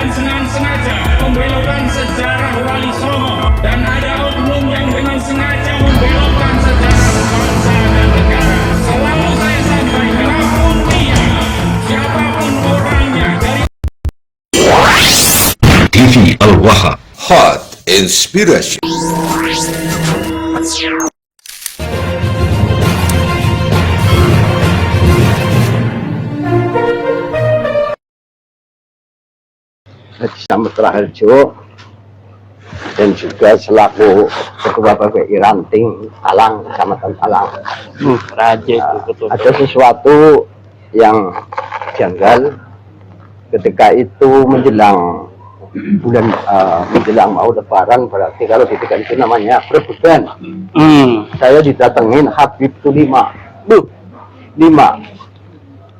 dan sengaja membelokkan sejarah Wali Songo, dan ada oknum yang dengan sengaja membelokkan sejarah bangsa dan negara. Selalu saya sampaikan, apapun dia, siapapun orangnya, dari TV Al-Wahab Hot Inspiration. Selamat Raharjo dan juga selaku Ketua PPI Ranting Talang, Kecamatan Talang. Ada sesuatu yang janggal ketika itu menjelang bulan menjelang mau Lebaran, berarti kalau di dekat itu namanya perebutan. Saya didatengin Habib itu 5.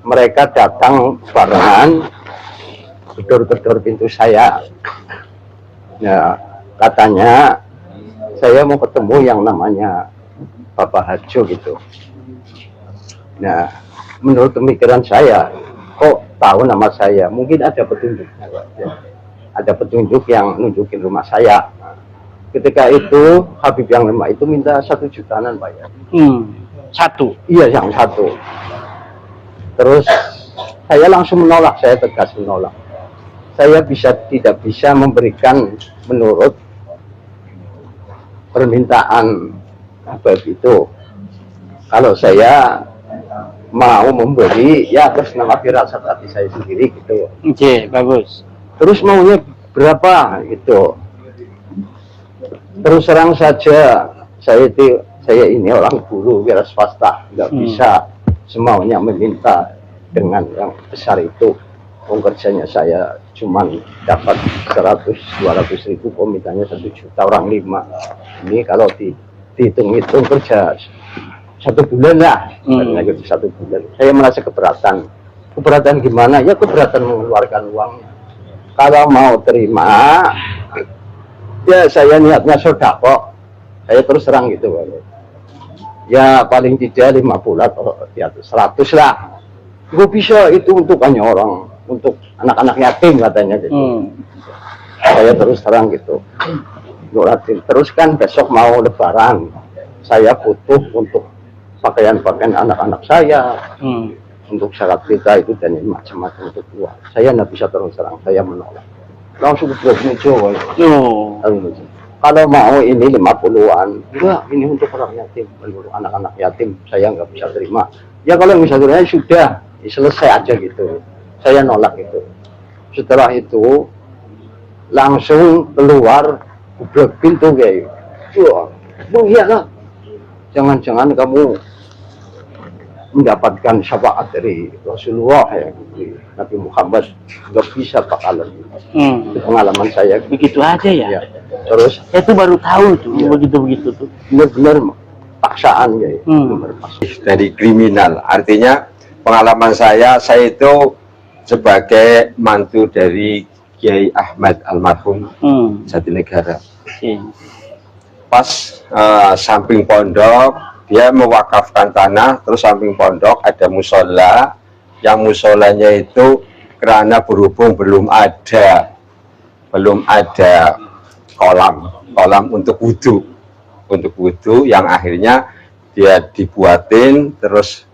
Mereka datang barengan, gedor-gedor pintu saya. Nah, katanya saya mau ketemu yang namanya Bapak Harjo gitu. Nah, menurut pemikiran saya, kok tahu nama saya? Mungkin ada petunjuk. Ada petunjuk yang nunjukin rumah saya. Ketika itu Habib yang 5 itu minta 1 jutaan bayar. Satu? Iya, yang 1. Terus saya langsung menolak, saya tegas menolak. Saya tidak bisa memberikan menurut permintaan Habib itu. Kalau saya mau memberi, ya atas nama firasat hati saya sendiri gitu. Oke, bagus. Terus maunya berapa gitu. Terus terang saja, saya ini orang guru wira swasta, nggak bisa semaunya meminta dengan yang besar itu. Kerjanya saya cuman dapat 100-200 ribu, komintanya 1 juta, orang 5. Ini kalau dihitung-hitung kerja 1 bulan lah, karena itu 1 bulan. Saya merasa keberatan. Keberatan gimana? Ya keberatan mengeluarkan uangnya. Kalau mau terima, ya saya niatnya sodako. Saya terus terang gitu. Ya paling tidak 50 atau ya 100 lah. Gue bisa itu untuk banyak orang. Untuk anak-anak yatim katanya gitu. Saya terus terang gitu. Terus kan besok mau Lebaran, saya butuh untuk pakaian-pakaian anak-anak saya, untuk syarat kita itu dan macam-macam untuk keluar. Saya nggak bisa terus terang, saya menolak. Langsung ke Jawa. Kalau mau ini 50-an, enggak, ini untuk orang yatim, untuk anak-anak yatim, saya nggak bisa terima. Ya kalau yang bisa terima sudah, selesai aja gitu. Saya nolak itu. Setelah itu langsung keluar bubrek pintu kayak wah, iyalah, jangan-jangan kamu mendapatkan syafaat dari Rasulullah ya, Nabi Muhammad, nggak bisa bakalan. Itu pengalaman saya. Begitu aja ya? Terus itu baru tahu tuh, begitu-begitu tuh. Benar-benar paksaan ya. Dari kriminal, artinya pengalaman saya itu sebagai mantu dari Kiai Ahmad almarhum Jatinegara. Pas samping pondok dia mewakafkan tanah, terus samping pondok ada musola, yang musolanya itu karena berhubung belum ada kolam untuk wudhu, yang akhirnya dia dibuatin, terus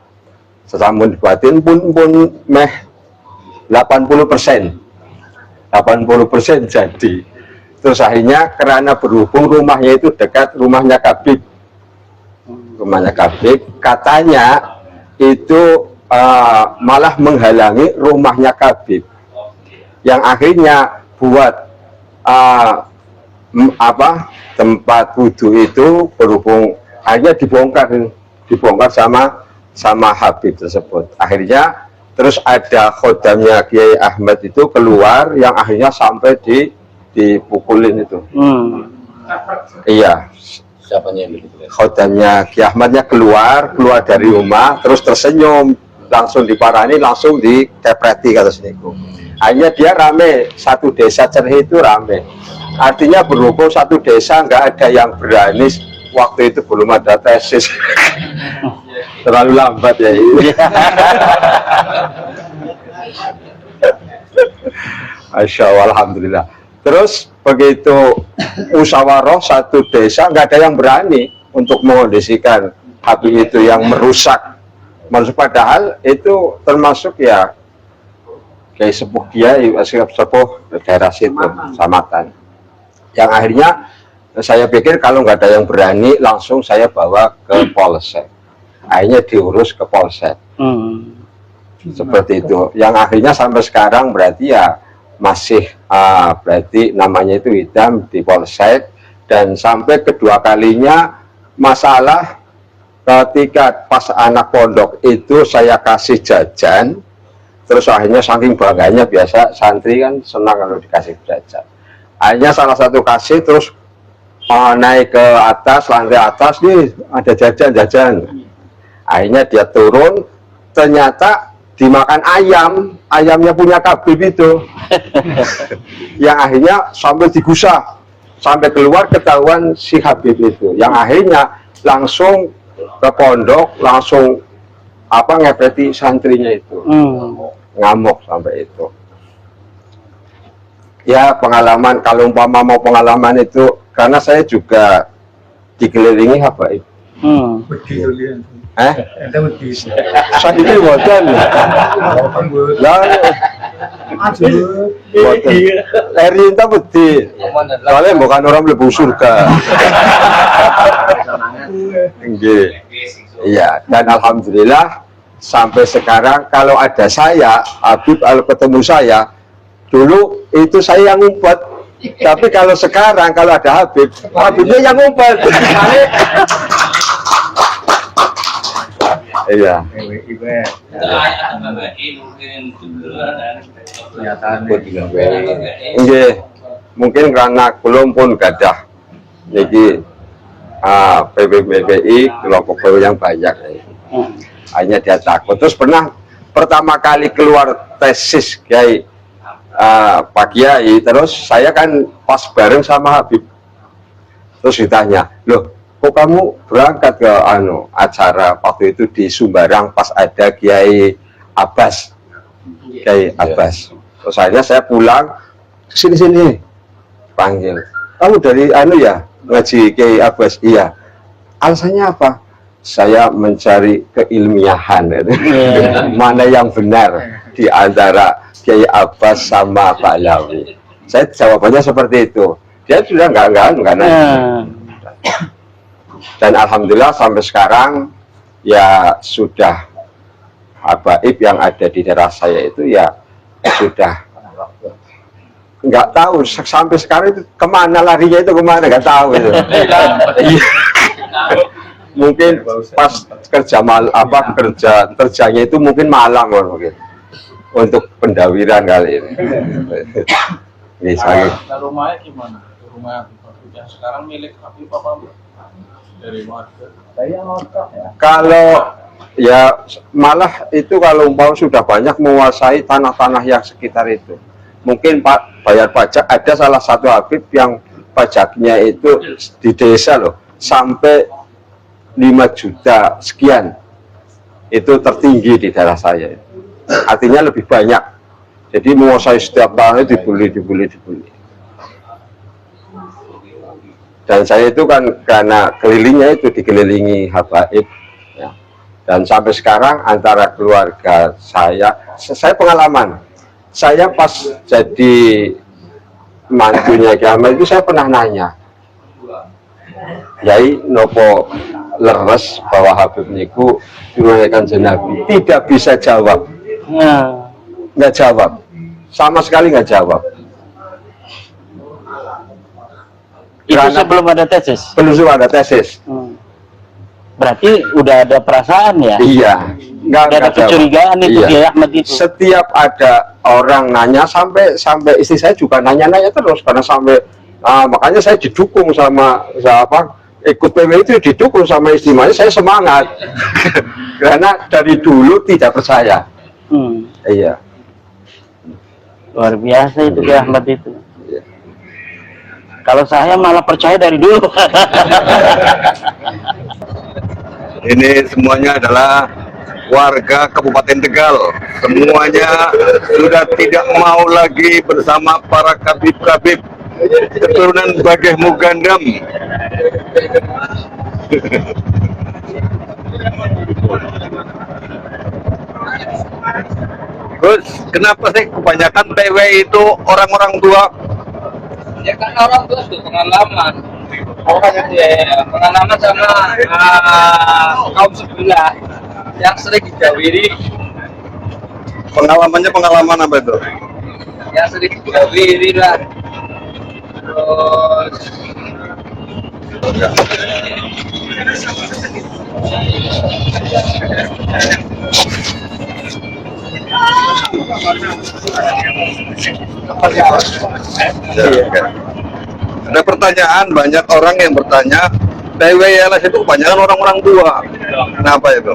sesampun dibuatin pun meh 80% jadi. Terus akhirnya karena berhubung rumahnya itu dekat rumahnya Habib, katanya itu malah menghalangi rumahnya Habib, yang akhirnya buat tempat wudhu itu berhubung akhirnya dibongkar sama Habib tersebut. Akhirnya terus ada khodamnya Kiai Ahmad itu keluar, yang akhirnya sampai dipukulin itu. Iya. Siapanya yang begitu? Khodamnya Kiai Ahmadnya keluar dari rumah, terus tersenyum, langsung diparani, langsung dikepreti kata seniku. Akhirnya dia rame, satu desa Cerhi itu rame. Artinya berhubung satu desa nggak ada yang berani, waktu itu belum ada tesis. Terlalu lambat ya ini. Masya Allah, alhamdulillah. Terus begitu musyawarah satu desa, nggak ada yang berani untuk mengondisikan Habib itu yang merusak. Padahal itu termasuk ya kayak sepuh kiai, sepuh daerah situ, Samatan. Yang akhirnya saya pikir kalau nggak ada yang berani, langsung saya bawa ke Polsek. Akhirnya diurus ke Polsek. Seperti itu. Yang akhirnya sampai sekarang berarti ya masih berarti namanya itu hitam di Polsek. Dan sampai kedua kalinya masalah ketika pas anak pondok itu saya kasih jajan, terus akhirnya saking bangganya, biasa santri kan senang kalau dikasih jajan. Akhirnya salah satu kasih, terus naik ke atas, lantai atas, nih ada jajan-jajan. Akhirnya dia turun, ternyata dimakan ayam, ayamnya punya Habib itu. Yang akhirnya sampai digusah, sampai keluar ketahuan si Habib itu. Yang akhirnya langsung ke pondok, langsung ngepeti santrinya itu. Ngamuk sampai itu. Ya pengalaman, kalau umpama mau pengalaman itu, karena saya juga dikelilingi Habib. Saya ini boten. Eri itu beti. Soalnya bukan orang mlebu surga. Iya, dan alhamdulillah sampai sekarang kalau ada saya, Habib kalau ketemu saya, dulu itu saya yang ngumpet. Tapi kalau sekarang kalau ada Habib, Habibnya yang ngumpet. Iya. Nggih, mungkin karena belum pun gadah. Jadi PBBI kelompok baru yang banyak. Hanya dia takut. Terus pernah pertama kali keluar tesis Kiai Pak Kiai, terus saya kan pas bareng sama Habib. Terus ditanya, loh kok kamu berangkat ke acara waktu itu di Sumbarang pas ada Kiai Abbas. Kiai Abbas. Terus akhirnya saya pulang, sini panggil. Kamu dari ya ngaji Kiai Abbas? Iya. Alasannya apa? Saya mencari keilmiahan. Mana yang benar di antara Kiai Abbas sama Pak Lawi. Saya jawabannya seperti itu. Dia sudah enggak nanya. Dan alhamdulillah sampai sekarang ya sudah habaib yang ada di daerah saya itu ya sudah nggak tahu sampai sekarang itu kemana larinya, itu kemana nggak tahu itu. Mungkin pas kerja kerjanya itu mungkin malam mungkin untuk pendawiran kali ini. Misalnya. Rumahnya gimana? Rumah yang sekarang milik Habib apa dari warga? Kalau ya malah itu kalau umpama sudah banyak menguasai tanah-tanah yang sekitar itu, mungkin bayar pajak. Ada salah satu Habib yang pajaknya itu di desa loh sampai 5 juta sekian, itu tertinggi di daerah saya. Artinya lebih banyak. Jadi menguasai setiap tanah dibeli. Dan saya itu kan karena kelilingnya itu dikelilingi habaib ya. Dan sampai sekarang antara keluarga saya pengalaman, saya pas jadi mantunya Kiamat itu saya pernah nanya, Yai nopo leres bahwa Habib niku dirunakan Nabi? Tidak bisa jawab. Nggak jawab, sama sekali nggak jawab. Itu sebelum ada tesis? Belum ada tesis. Berarti udah ada perasaan ya? Iya. Nggak ada kecurigaan itu Kiai Ahmad itu. Setiap ada orang nanya, sampai istri saya juga nanya terus, karena sampai makanya saya didukung sama ikut PW itu didukung sama istri saya, semangat. Karena dari dulu tidak percaya. Iya. Luar biasa itu Kiai Ahmad itu. Kalau saya malah percaya dari dulu. Ini semuanya adalah warga Kabupaten Tegal semuanya sudah tidak mau lagi bersama para kabib-kabib keturunan Bageh Mugandam. Gus, kenapa sih kebanyakan PW itu orang-orang tua? Ya kan orang tua sudah pengalaman. Pengalaman sama kaum sebelah yang sering dijawiri. Pengalamannya pengalaman apa itu? Yang sering dijawiri lah. Terus Ada pertanyaan, banyak orang yang bertanya, PWLS itu kebanyakan orang-orang tua. Kenapa itu?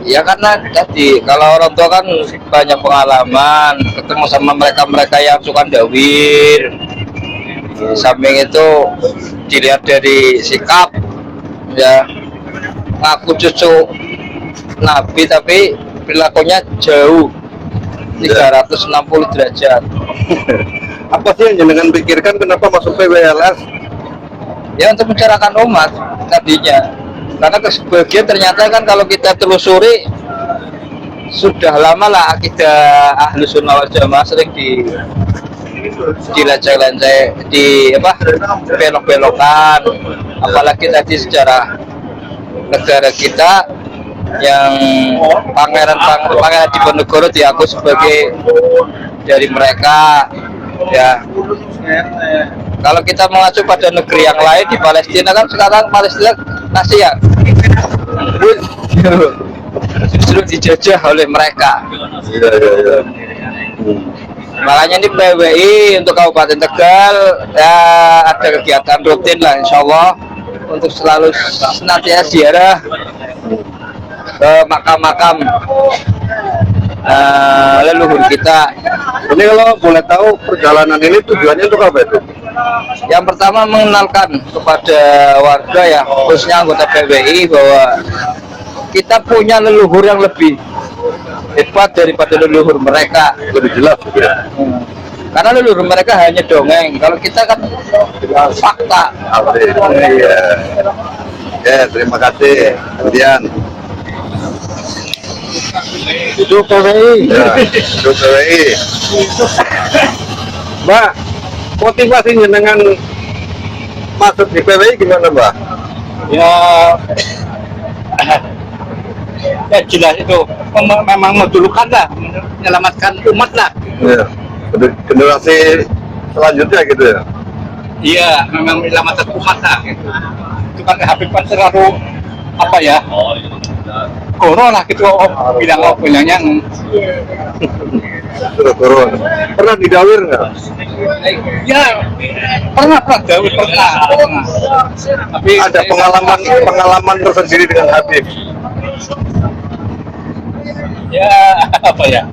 ya karena tadi kalau orang tua kan banyak pengalaman, ketemu sama mereka-mereka yang suka dawir. Di samping itu dilihat dari sikap, ya ngaku cucu Nabi tapi perilakunya jauh 360 derajat. Apa sih yang jenengan pikirkan kenapa masuk PWLS? Ya untuk mencerahkan umat tadinya, karena sebagian ternyata kan kalau kita telusuri sudah lama lah akidah Ahlus Sunnah wal Jamaah sering dileceh-leceh, di apa belok-belokan, apalagi tadi sejarah negara kita yang Pangeran Diponegoro diakui sebagai dari mereka. Ya, kalau kita mengacu pada negeri yang lain di Palestina kan sekarang Palestina kasihan, justru dijajah oleh mereka. Makanya ini PWI untuk Kabupaten Tegal ya ada kegiatan rutin lah, insya Allah untuk selalu senantiasa ziarah ke makam-makam leluhur kita. Ini kalau boleh tahu perjalanan ini tujuannya untuk apa itu? Yang pertama mengenalkan kepada warga ya, khususnya anggota PWI bahwa kita punya leluhur yang lebih hebat daripada leluhur mereka. Lebih jelas ya. Karena leluhur mereka hanya dongeng, kalau kita kan fakta. Iya. Ya, terima kasih. Kemudian Itu PWI. ya, untuk PWI. Mbak, motivasinya dengan masuk di PWI gimana, Mbak? Ya jelas itu memang mendulukan lah, menyelamatkan umat lah. Ya, generasi selanjutnya gitu ya. Iya, memang menyelamatkan umat lah gitu. Itu kan Habib kan terlalu apa ya, goro lah gitu, bilangnya Sudah turun. Pernah didawir nggak? ya pernah Daud pernah. Tapi Ada pengalaman tersendiri dengan Habib. ya apa ya,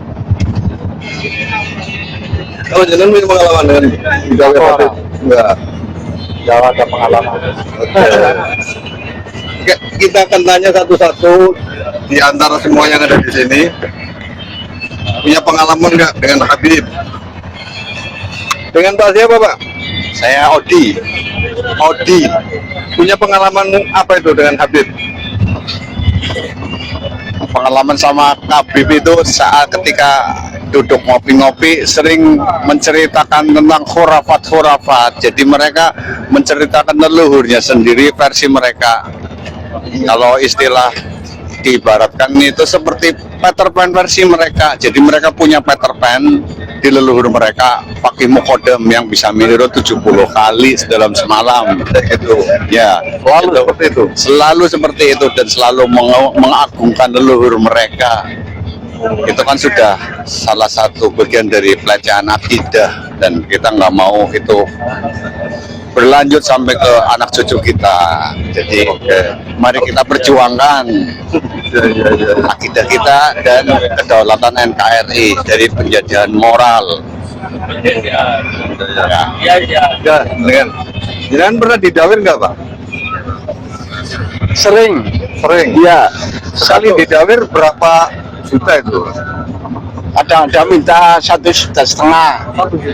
Kalau jenengan punya pengalaman dengan didawir Habib? Enggak. Jawa ada pengalaman. Oke, kita akan tanya satu-satu di antara semua yang ada di sini. Punya pengalaman nggak dengan Habib? Dengan Pak siapa, Pak? Saya Odi. Odi. Punya pengalaman apa itu dengan Habib? Pengalaman sama Habib itu saat ketika duduk ngopi-ngopi sering menceritakan tentang khurafat-khurafat. Jadi mereka menceritakan leluhurnya sendiri, versi mereka. Kalau istilah diibaratkan itu seperti Peter Pan versi mereka. Jadi mereka punya Peter Pan di leluhur mereka, Fakih Mukodem yang bisa meniru 70 kali dalam semalam. Itu. Ya, Selalu seperti itu. selalu seperti itu dan selalu mengagungkan leluhur mereka. Itu kan sudah salah satu bagian dari pelecehan akidah dan kita nggak mau itu berlanjut sampai ke anak cucu kita. Jadi mari kita perjuangkan akidah kita dan kedaulatan NKRI dari penjajahan moral. Ya. Ya, dengan pernah didawir nggak, Pak? Sering. Sering. Iya. Sekali didawir berapa juta itu. Ada minta 1,5 juta.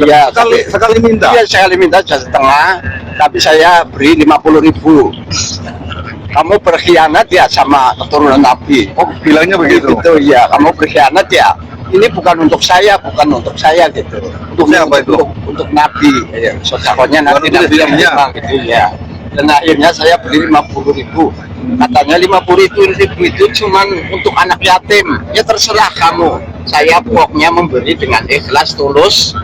Iya, Sekali minta. iya sekali minta 1,5 juta, tapi saya beri 50.000. Kamu berkhianat ya sama keturunan Nabi. Oh, bilangnya begitu. Gitu ya, kamu berkhianat ya. Ini bukan untuk saya gitu. Untuk siapa itu? Untuk Nabi. Ya, sodakonya nanti Bukan untuk Nabi yang dirinya. bilang gitu ya. Dan akhirnya saya beli 50.000. Katanya 50.000 itu cuman untuk anak yatim. Ya terserah kamu. Saya pokoknya memberi dengan ikhlas tulus,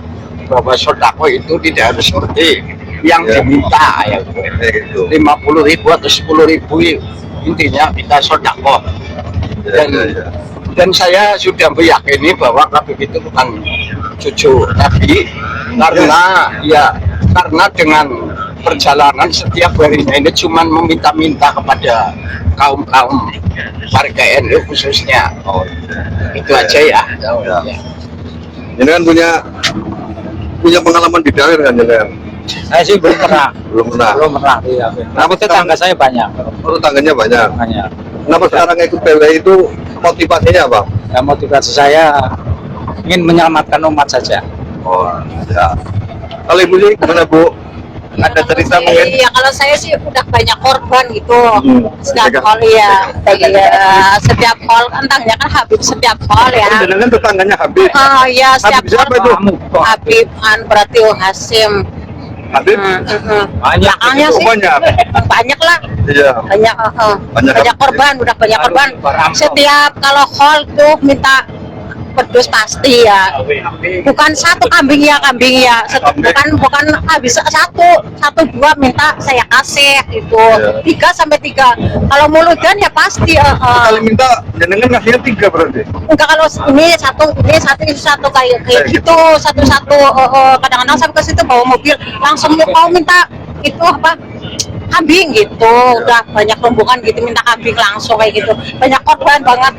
bahwa sodako itu tidak harus seperti yang Ya. diminta ya. Gitu. 50.000 atau 10.000, intinya kita sodako. Ya, ya, ya. Dan saya sudah meyakini bahwa Habib itu bukan cucu Nabi, karena dengan perjalanan setiap harinya ini cuma meminta-minta kepada kaum warga NU khususnya. Itu aja ya. Ini kan punya pengalaman di Dawir kan, kan? Saya sih belum pernah. Belum pernah. Iya. Kenapa Tetangga saya banyak. Oh, tangganya banyak. Banyak. Kenapa sekarang ikut PWI itu motivasinya apa? Ya, motivasi saya ingin menyelamatkan umat saja. Oh, ya. Kalau ibu sih gimana Bu? Ada cerita mungkin? Iya, kalau saya sih udah banyak korban gitu. Setiap Pegang. hall ya, setiap hall entahnya kan Habib setiap hall ya. Dengan tetangganya Habib. Oh iya, setiap Habib siapa itu? Habib berarti Hasim. Habib? Banyak. Belakangnya sih Banyak. banyak lah. Iya. Banyak, Banyak korban, udah banyak korban. Setiap kalau hall tuh minta pedus pasti ya. Bukan satu kambing ya, bukan habis satu dua minta saya kasih itu. 3 sampai 3. Kalau muludan ya pasti. Kali minta jenengan ngasihnya 3 berarti. Enggak, kalau ini satu kayak gitu, satu-satu. Kadang-kadang sampai ke situ bawa mobil langsung mau minta itu apa, kambing gitu. Udah banyak rombongan gitu minta kambing langsung kayak gitu, banyak korban banget.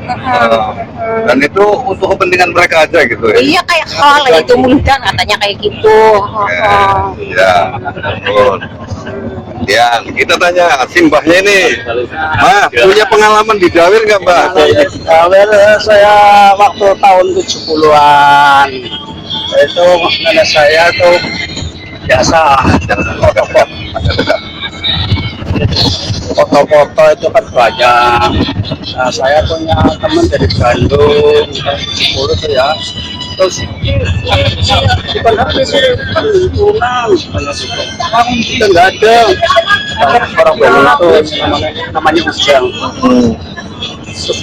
Dan itu untuk kepentingan mereka aja gitu ya. Iya, kayak hal itu muludan katanya kayak gitu. Iya. Betul. Ya, kita tanya simbahnya ini. Mbak, punya pengalaman di Dawir nggak, Mbak? Dawir saya waktu tahun 70-an. Itu nenek saya tuh biasa foto-foto itu kan banyak. Nah, saya punya teman dari Bandung tahun 70 tuh ya. Terus bukan habis lingkungan, kita nggak ada. Orang Bandung itu namanya Ujang. Terus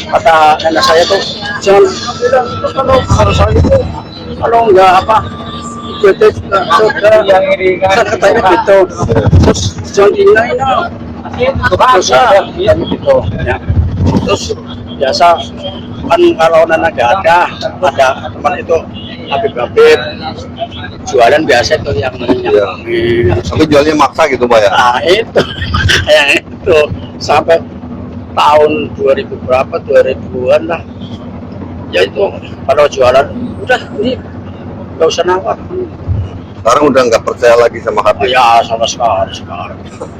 kata nenek saya tuh, jangan bilang itu kalau saya itu kalau nggak apa, jadi sudah yang iringan katanya gitu. Terus jangan dinain dosa gitu ya. Terus biasa kan kalau nenek nggak ada teman itu Habib jualan biasa itu yang Tapi jualnya maksa gitu, Mbak ya? nah itu yang itu sampai tahun 2000 berapa, 2000-an lah ya. Itu kalau jualan udah ini nggak usah nawar. Sekarang udah nggak percaya lagi sama Habib. Ya sama sekali sekarang.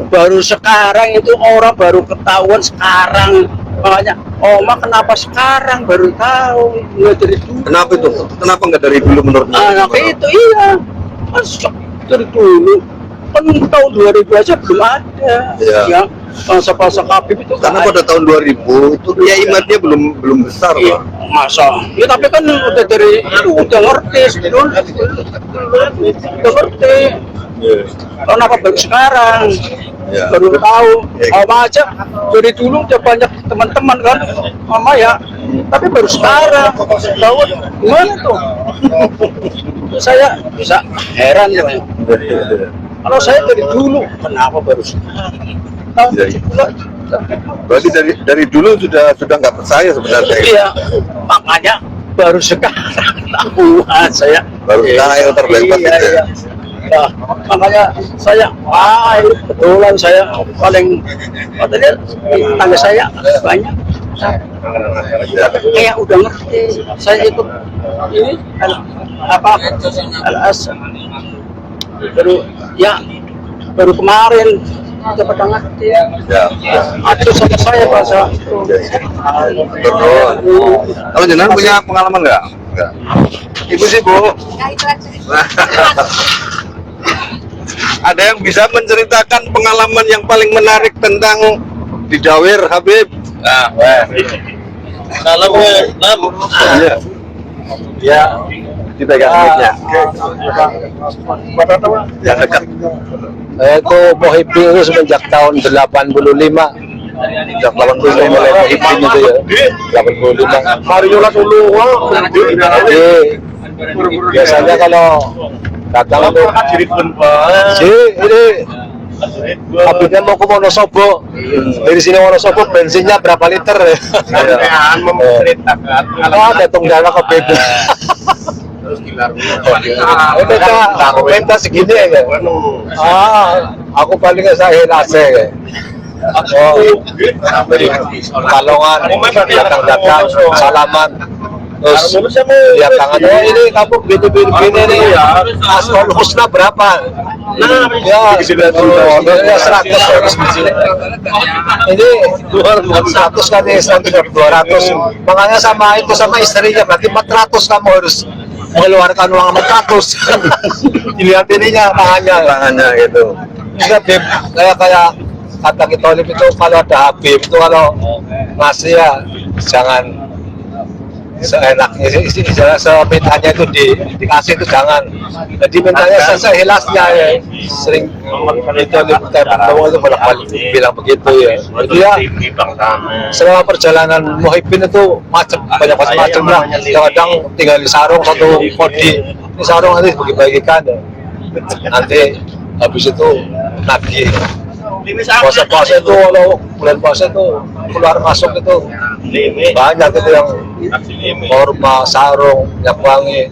Baru sekarang itu orang baru ketahuan sekarang. Makanya Oma kenapa sekarang baru tahu, nggak dari dulu. Kenapa itu? Kenapa nggak dari dulu menurut Anak itu iya, kan dari dulu kan tahun 2000 aja belum ada. Iya. Ya, masa-masa Habib itu Karena nggak pada tahun 2000 itu dia imannya belum besar, iya, Pak. masa ya, tapi kan udah dari itu udah ngerti sebelum udah ngerti. Kenapa baru sekarang Ya. baru tahu? Ya. Mama aja dari dulu udah banyak teman-teman kan Mama ya, tapi baru sekarang tahu gimana tuh. Saya bisa heran ya. Kalau saya dari dulu, kenapa baru sekarang? Tahun Ya. 70-an. Berarti dari dulu sudah nggak percaya sebenarnya. Iya, makanya baru sekarang tahuan saya. Baru sekarang yang terbebas Iya, itu ya? iya. Nah, makanya saya, ini kebetulan saya paling, katanya tangga saya banyak. Kayak udah ngerti, saya ikut ini LS baru ya, baru kemarin Ada pedangan. Ya. Ada sama saya bahasa. Terus. Kalau jenengan punya pengalaman nggak? Nggak. Ibu sih Bu. Ada yang bisa menceritakan pengalaman yang paling menarik tentang didawir Habib? Nah, Kalau iya. Ya, dipegang mic-nya. Yang dekat. Saya itu Muhyiddin itu semenjak tahun 85. Sejak 85 mulai Muhyiddin itu ya. 85. Mariola Solo. Jadi biasanya kalau datang itu ini Habibnya mau ke Wonosobo. Dari sini Wonosobo bensinnya berapa liter ya? Ada tunggala ke Habib. Minta segini ya. Aku paling saya nase ya. Dari Kalongan datang salaman. Terus lihat tangannya ini kamu begini nih Asmaul Husna berapa? Ya 100 ini 100 kan ya 200. Makanya sama itu sama istrinya berarti 400 kamu harus mengeluarkan uang 400. Dilihat ininya tangannya gitu. Enggak Beb, kayak kata kita itu kalau ada Habib itu kalau ngasih ya jangan seenaknya sih, semintanya itu dikasih itu jangan. Jadi mintanya sehilasnya ya. Sering itu itu bolak-balik bilang begitu ya. Jadi ya selama perjalanan Muhyiddin itu banyak macam lah. Kadang tinggal di sarung satu kodi, di sarung nanti bagi-bagikan ya. Nanti habis itu nagih. Puasa-puasa itu kalau bulan puasa itu keluar masuk itu banyak itu yang korma, sarung, minyak wangi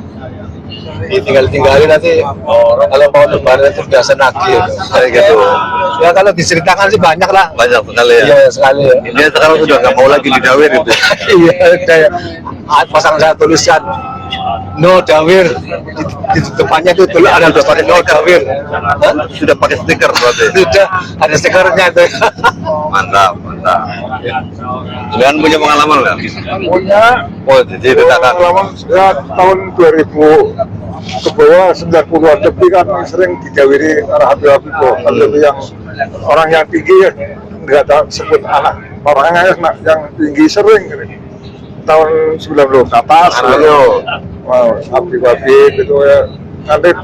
ditinggalin nanti kalau mau lebaran itu biasa nagih kayak gitu ya. Kalau diceritakan sih banyak lah, Banyak sekali ya. iya sekali ya. Ini sekarang sudah nggak mau lagi didawir itu. Iya kayak pasang saya tulisan no dawir di depannya itu dulu ada tulisan no dawir. Sudah pakai stiker berarti. Sudah ada stikernya itu. Mantap. Jangan punya pengalaman nggak? Punya Oh, jadi ceritakan. pengalaman ya, tahun 2000 ke bawah 90-an lebih kan sering didawiri arah Habib yang orang yang tinggi ya, nggak tahu sebut anak orangnya yang tinggi sering tahun 90 ke atas. Wow, Habib itu ya nanti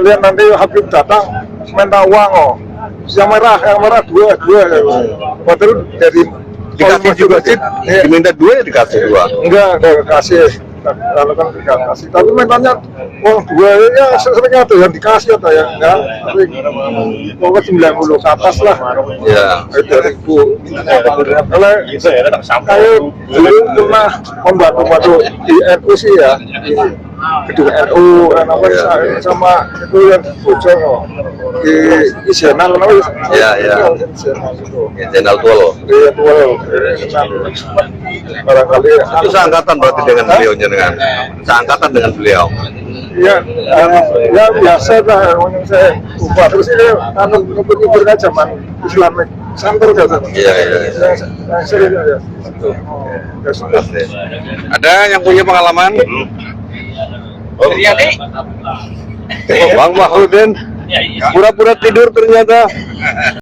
lihat nanti Habib datang minta uang yang merah dua padahal dari Dikasih juga sih. Diminta 2 ya dikasih 2. enggak kasih kalau kan tidak kasih, tapi mintanya uang 2 ya sering ada yang dikasih atau yang enggak, tapi pokoknya 90 ke atas lah. Ya. Dari ibu kalau kayak dulu pernah membantu di NU sih ya, di gedung NU sama itu yang Bojong di Isenal Ya. Jenderal Tuolo. Iya Tuol barangkali Itu seangkatan berarti dengan beliau jenengan. Seangkatan dengan beliau. ya biasa lah yang saya ubah terus ini ngubur-nguburnya zaman Islamic Center kan. Iya. Yang sering ya. Ada yang punya pengalaman? Bang Mahrudin pura-pura tidur ternyata.